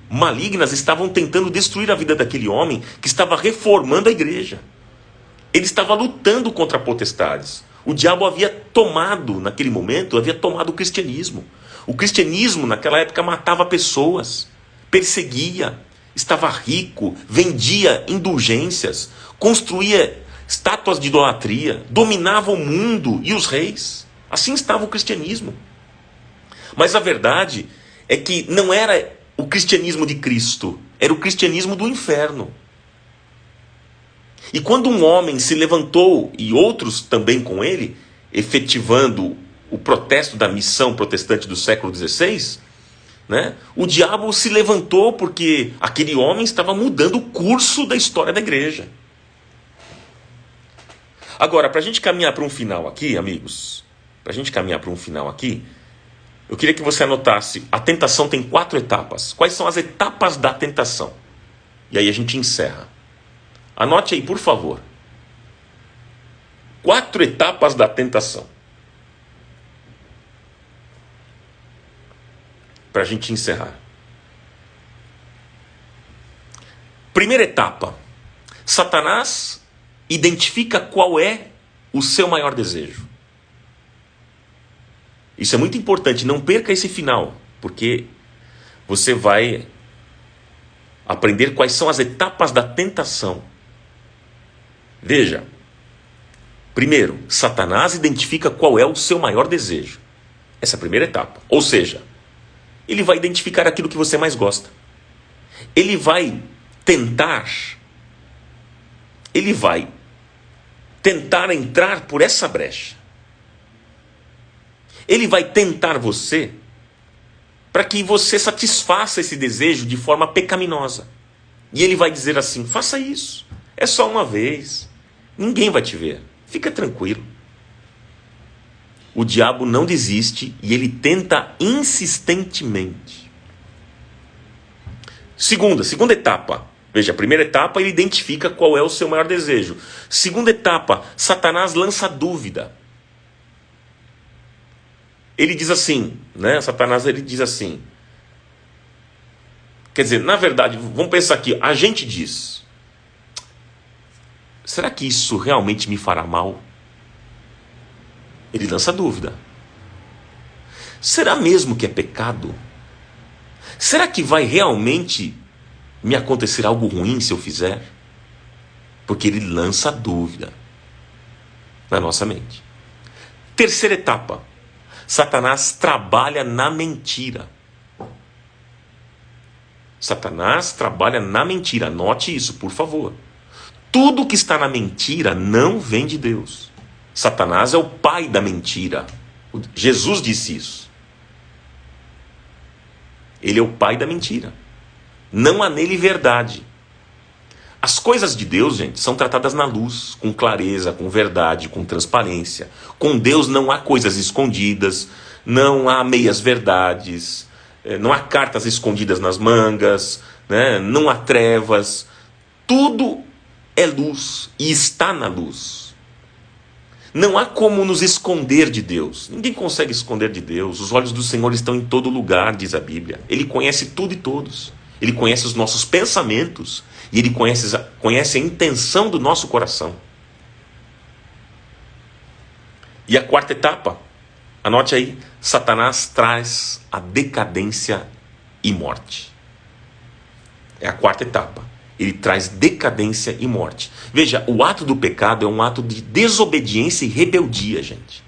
malignas estavam tentando destruir a vida daquele homem que estava reformando a igreja. Ele estava lutando contra potestades. O diabo havia tomado, naquele momento, o cristianismo. O cristianismo, naquela época, matava pessoas, perseguia, estava rico, vendia indulgências, construía estátuas de idolatria, dominava o mundo e os reis. Assim estava o cristianismo. Mas a verdade é que não era o cristianismo de Cristo, era o cristianismo do inferno. E quando um homem se levantou, e outros também com ele, efetivando o protesto da missão protestante do século XVI, né, o diabo se levantou porque aquele homem estava mudando o curso da história da igreja. Agora, para a gente caminhar para um final aqui, amigos, eu queria que você anotasse, a tentação tem 4 etapas. Quais são as etapas da tentação? E aí a gente encerra. Anote aí, por favor. 4 etapas da tentação. Para a gente encerrar. Primeira etapa. Satanás identifica qual é o seu maior desejo. Isso é muito importante, não perca esse final, porque você vai aprender quais são as etapas da tentação. Veja, primeiro, Satanás identifica qual é o seu maior desejo. Essa é a primeira etapa. Ou seja, ele vai identificar aquilo que você mais gosta. Ele vai tentar entrar por essa brecha. Ele vai tentar você para que você satisfaça esse desejo de forma pecaminosa. E ele vai dizer assim: faça isso, é só uma vez, ninguém vai te ver, fica tranquilo. O diabo não desiste e ele tenta insistentemente. Segunda etapa. Veja, a primeira etapa ele identifica qual é o seu maior desejo. Segunda etapa, Satanás lança dúvida. Ele diz assim, né? Satanás ele diz assim. Quer dizer, na verdade, vamos pensar aqui, a gente diz: será que isso realmente me fará mal? Ele lança dúvida. Será mesmo que é pecado? Será que vai realmente me acontecer algo ruim se eu fizer? Porque ele lança dúvida na nossa mente. Terceira etapa. Satanás trabalha na mentira. Satanás trabalha na mentira. Anote isso, por favor. Tudo que está na mentira não vem de Deus. Satanás é o pai da mentira. Jesus disse isso. Ele é o pai da mentira. Não há nele verdade. As coisas de Deus, gente, são tratadas na luz, com clareza, com verdade, com transparência. Com Deus não há coisas escondidas, não há meias verdades, não há cartas escondidas nas mangas, né? Não há trevas. Tudo é luz e está na luz. Não há como nos esconder de Deus. Ninguém consegue esconder de Deus. Os olhos do Senhor estão em todo lugar, diz a Bíblia. Ele conhece tudo e todos. Ele conhece os nossos pensamentos. E Ele conhece a intenção do nosso coração. E a quarta etapa, anote aí, Satanás traz a decadência e morte. É a quarta etapa. Ele traz decadência e morte. Veja, o ato do pecado é um ato de desobediência e rebeldia, gente.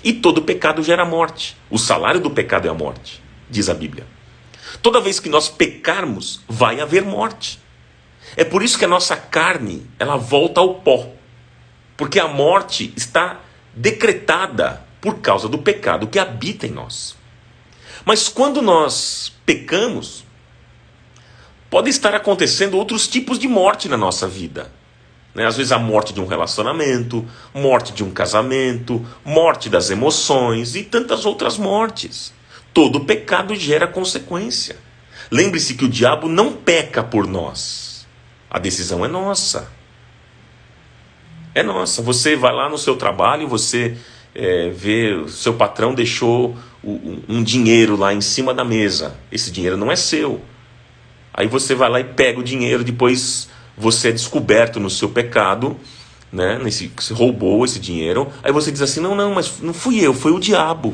E todo pecado gera morte. O salário do pecado é a morte, diz a Bíblia. Toda vez que nós pecarmos, vai haver morte. É por isso que a nossa carne, ela volta ao pó. Porque a morte está decretada por causa do pecado que habita em nós. Mas quando nós pecamos, pode estar acontecendo outros tipos de morte na nossa vida. Às vezes a morte de um relacionamento, morte de um casamento, morte das emoções e tantas outras mortes. Todo pecado gera consequência. Lembre-se que o diabo não peca por nós. A decisão é nossa. É nossa. Você vai lá no seu trabalho, você vê o seu patrão deixou um dinheiro lá em cima da mesa. Esse dinheiro não é seu. Aí você vai lá e pega o dinheiro, depois você é descoberto no seu pecado, né? Você roubou esse dinheiro. Aí você diz assim, não, mas não fui eu, foi o diabo.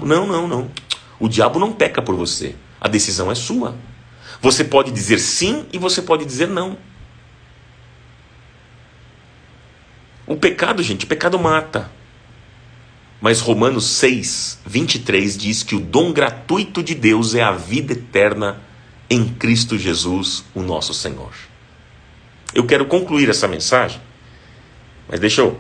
Não. O diabo não peca por você. A decisão é sua. Você pode dizer sim e você pode dizer não. O pecado, gente, o pecado mata. Mas Romanos 6, 23 diz que o dom gratuito de Deus é a vida eterna em Cristo Jesus, o nosso Senhor. Eu quero concluir essa mensagem, mas deixa eu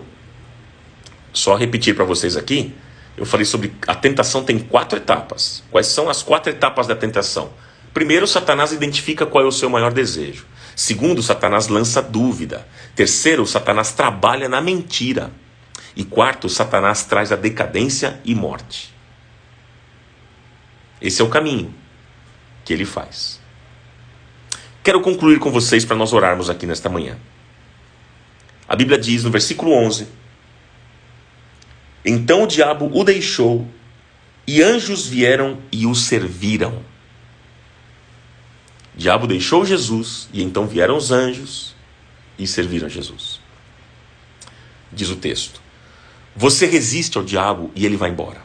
só repetir para vocês aqui. Eu falei sobre a tentação tem 4 etapas. Quais são as 4 etapas da tentação? Primeiro, Satanás identifica qual é o seu maior desejo. Segundo, Satanás lança dúvida. Terceiro, Satanás trabalha na mentira. E quarto, Satanás traz a decadência e morte. Esse é o caminho que ele faz. Quero concluir com vocês para nós orarmos aqui nesta manhã. A Bíblia diz no versículo 11: Então o diabo o deixou, e anjos vieram e o serviram. O diabo deixou Jesus, e então vieram os anjos e serviram Jesus. Diz o texto: Você resiste ao diabo e ele vai embora.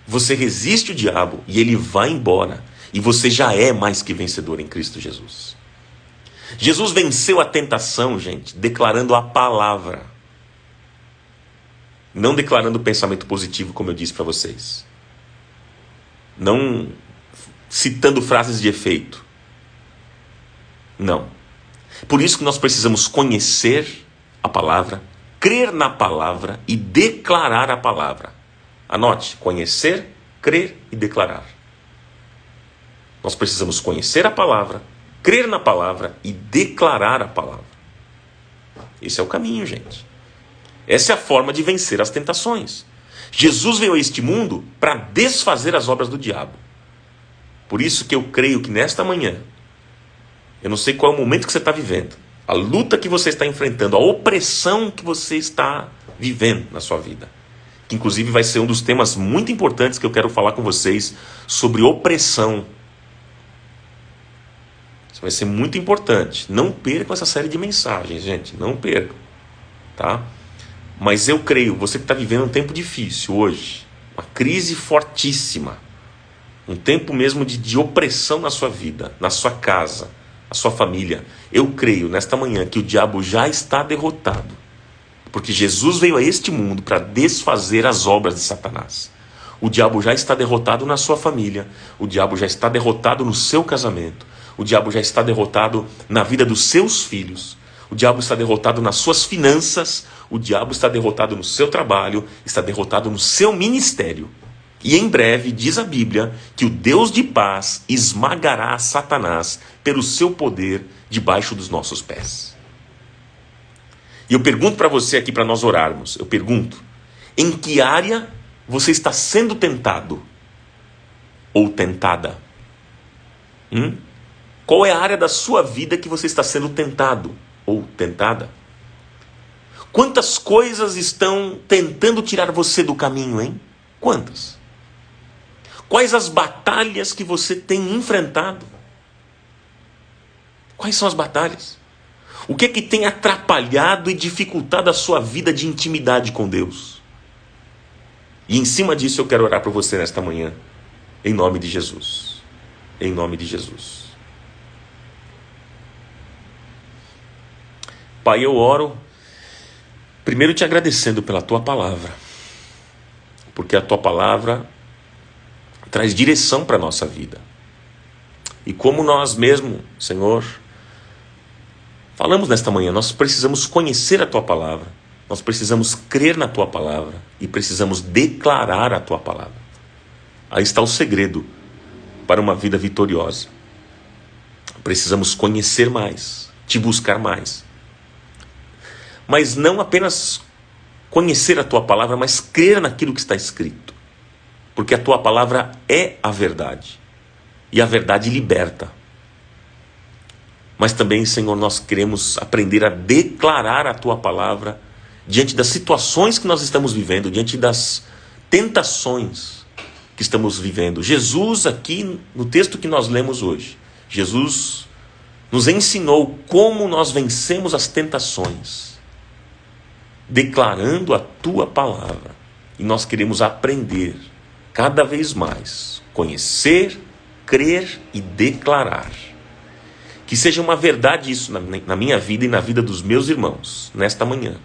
Você resiste ao diabo e ele vai embora. E você já é mais que vencedor em Cristo Jesus. Jesus venceu a tentação, gente, declarando a palavra. Não declarando pensamento positivo, como eu disse para vocês. Não citando frases de efeito. Não. Por isso que nós precisamos conhecer a palavra, crer na palavra e declarar a palavra. Anote: conhecer, crer e declarar. Nós precisamos conhecer a palavra, crer na palavra e declarar a palavra. Esse é o caminho, gente. Essa é a forma de vencer as tentações. Jesus veio a este mundo para desfazer as obras do diabo. Por isso que eu creio que nesta manhã, eu não sei qual é o momento que você está vivendo, a luta que você está enfrentando, a opressão que você está vivendo na sua vida, que inclusive vai ser um dos temas muito importantes que eu quero falar com vocês, sobre opressão. Isso vai ser muito importante. Não percam essa série de mensagens, gente. Não percam. Tá? Mas eu creio, você que está vivendo um tempo difícil hoje, uma crise fortíssima, um tempo mesmo de opressão na sua vida, na sua casa, na sua família, eu creio nesta manhã que o diabo já está derrotado, porque Jesus veio a este mundo para desfazer as obras de Satanás. O diabo já está derrotado na sua família, o diabo já está derrotado no seu casamento, o diabo já está derrotado na vida dos seus filhos, o diabo está derrotado nas suas finanças, o diabo está derrotado no seu trabalho, está derrotado no seu ministério. E em breve, diz a Bíblia, que o Deus de paz esmagará Satanás pelo seu poder debaixo dos nossos pés. E eu pergunto para você aqui, para nós orarmos, eu pergunto: em que área você está sendo tentado ou tentada? Qual é a área da sua vida que você está sendo tentado ou tentada? Quantas coisas estão tentando tirar você do caminho, hein? Quantas? Quais as batalhas que você tem enfrentado? Quais são as batalhas? O que é que tem atrapalhado e dificultado a sua vida de intimidade com Deus? E em cima disso eu quero orar por você nesta manhã, em nome de Jesus. Em nome de Jesus. Pai, eu oro primeiro te agradecendo pela tua palavra, porque a tua palavra traz direção para a nossa vida. E como nós mesmos, Senhor, falamos nesta manhã, nós precisamos conhecer a tua palavra, nós precisamos crer na tua palavra e precisamos declarar a tua palavra. Aí está o segredo para uma vida vitoriosa. Precisamos conhecer mais, te buscar mais. Mas não apenas conhecer a tua palavra, mas crer naquilo que está escrito. porque a tua palavra é a verdade, e a verdade liberta. Mas também, Senhor, nós queremos aprender a declarar a tua palavra diante das situações que nós estamos vivendo, diante das tentações que estamos vivendo. Jesus, aqui no texto que nós lemos hoje, Jesus nos ensinou como nós vencemos as tentações, declarando a tua palavra. E nós queremos aprender cada vez mais, conhecer, crer e declarar. Que seja uma verdade isso na minha vida e na vida dos meus irmãos, nesta manhã.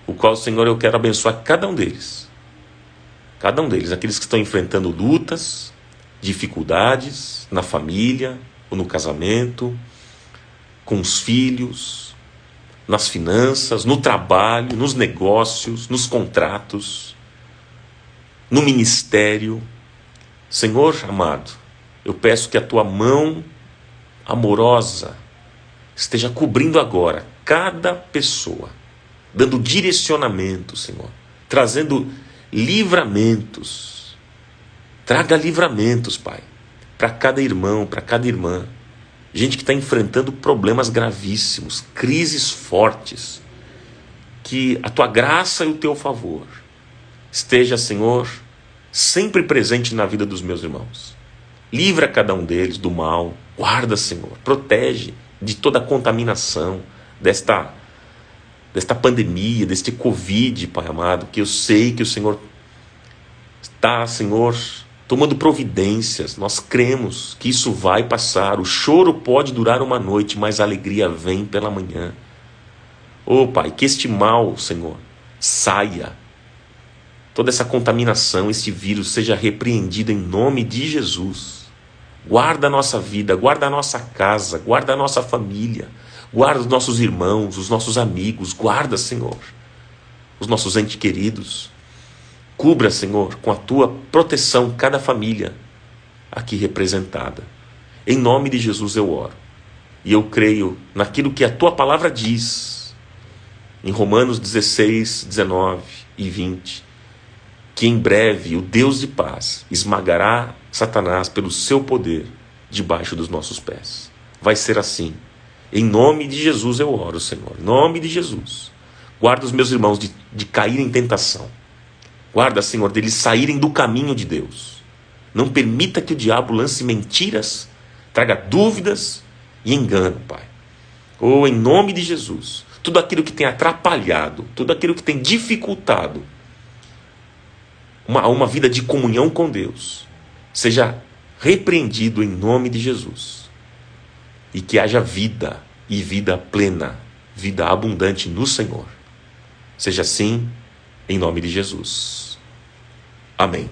O qual, Senhor, eu quero abençoar cada um deles. Cada um deles, aqueles que estão enfrentando lutas, dificuldades na família, ou no casamento, com os filhos, nas finanças, no trabalho, nos negócios, nos contratos, no ministério. Senhor amado, eu peço que a tua mão amorosa esteja cobrindo agora cada pessoa, dando direcionamento, Senhor, trazendo livramentos. Traga livramentos, Pai, para cada irmão, para cada irmã. Gente que está enfrentando problemas gravíssimos, crises fortes. Que a tua graça e o teu favor esteja, Senhor, sempre presente na vida dos meus irmãos. Livra cada um deles do mal. Guarda, Senhor, protege de toda a contaminação desta pandemia, deste Covid, Pai amado, que eu sei que o Senhor está, Senhor, tomando providências. Nós cremos que isso vai passar. O choro pode durar uma noite, mas a alegria vem pela manhã. Oh, Pai, que este mal, Senhor, saia. Toda essa contaminação, este vírus seja repreendido em nome de Jesus. Guarda a nossa vida, guarda a nossa casa, guarda a nossa família, guarda os nossos irmãos, os nossos amigos, guarda, Senhor, os nossos entes queridos. Cubra, Senhor, com a tua proteção cada família aqui representada. Em nome de Jesus eu oro. E eu creio naquilo que a tua palavra diz, em Romanos 16, 19 e 20, que em breve o Deus de paz esmagará Satanás pelo seu poder debaixo dos nossos pés. Vai ser assim. Em nome de Jesus eu oro, Senhor. Em nome de Jesus. Guarda os meus irmãos de cair em tentação. Guarda, Senhor, deles saírem do caminho de Deus. Não permita que o diabo lance mentiras, traga dúvidas e engano, Pai. Em nome de Jesus. Tudo aquilo que tem atrapalhado, tudo aquilo que tem dificultado uma vida de comunhão com Deus, seja repreendido em nome de Jesus. E que haja vida, e vida plena, vida abundante no Senhor. Seja assim, em nome de Jesus. Amém.